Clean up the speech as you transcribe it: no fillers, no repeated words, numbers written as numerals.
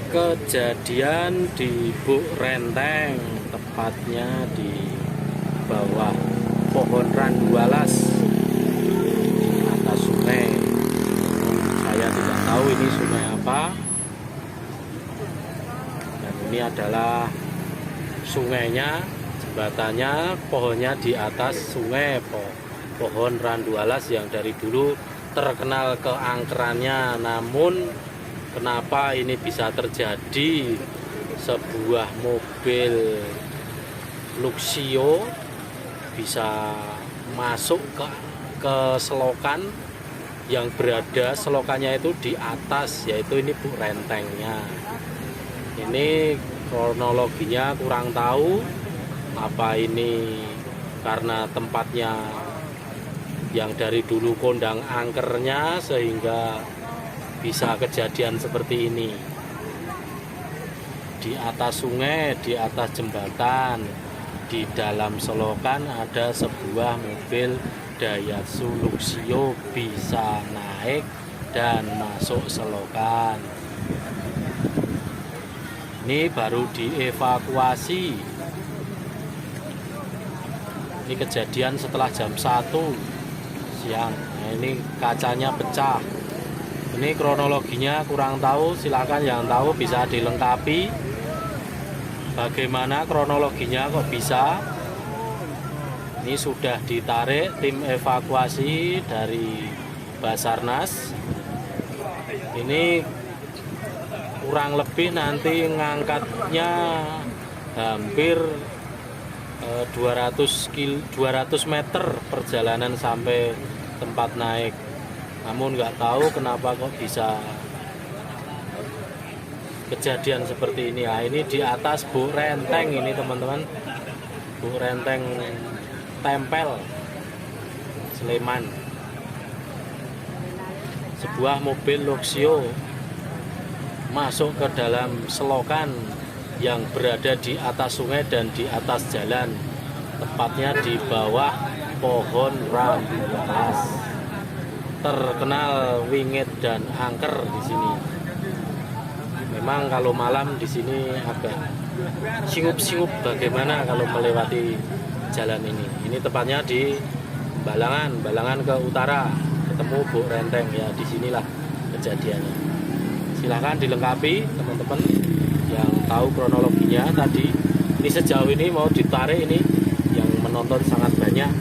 Kejadian di Buk Renteng, tepatnya di bawah pohon randualas di atas sungai. Saya tidak tahu ini sungai apa, dan ini adalah sungainya, jembatannya, pohonnya di atas sungai, pohon randualas yang dari dulu terkenal keangkerannya. Namun kenapa ini bisa terjadi? Sebuah mobil Luxio bisa masuk ke selokan yang berada, selokannya itu di atas, yaitu ini Buk Rentengnya. Ini kronologinya kurang tahu, apa ini karena tempatnya yang dari dulu kondang angkernya sehingga bisa kejadian seperti ini. Di atas sungai, di atas jembatan, di dalam selokan ada sebuah mobil Daihatsu Luxio bisa naik dan masuk selokan. Ini baru dievakuasi. Ini kejadian setelah jam 1 siang. Nah, ini kacanya pecah. Ini kronologinya kurang tahu, silakan yang tahu bisa dilengkapi. Bagaimana kronologinya kok bisa? Ini sudah ditarik tim evakuasi dari Basarnas. Ini kurang lebih nanti ngangkatnya hampir 200 meter perjalanan sampai tempat naik. Namun nggak tahu kenapa kok bisa kejadian seperti ini. Nah, ini di atas Buk Renteng ini teman-teman, Buk Renteng Tempel Sleman. Sebuah mobil Luxio masuk ke dalam selokan yang berada di atas sungai dan di atas jalan, tepatnya di bawah pohon randualas. Terkenal wingit dan angker di sini. Memang kalau malam di sini agak singup-singup bagaimana kalau melewati jalan ini. Ini tepatnya di Balangan ke utara, ketemu Buk Renteng ya, disinilah kejadiannya. Silahkan dilengkapi teman-teman yang tahu kronologinya tadi. Ini sejauh ini mau ditarik, ini yang menonton sangat banyak.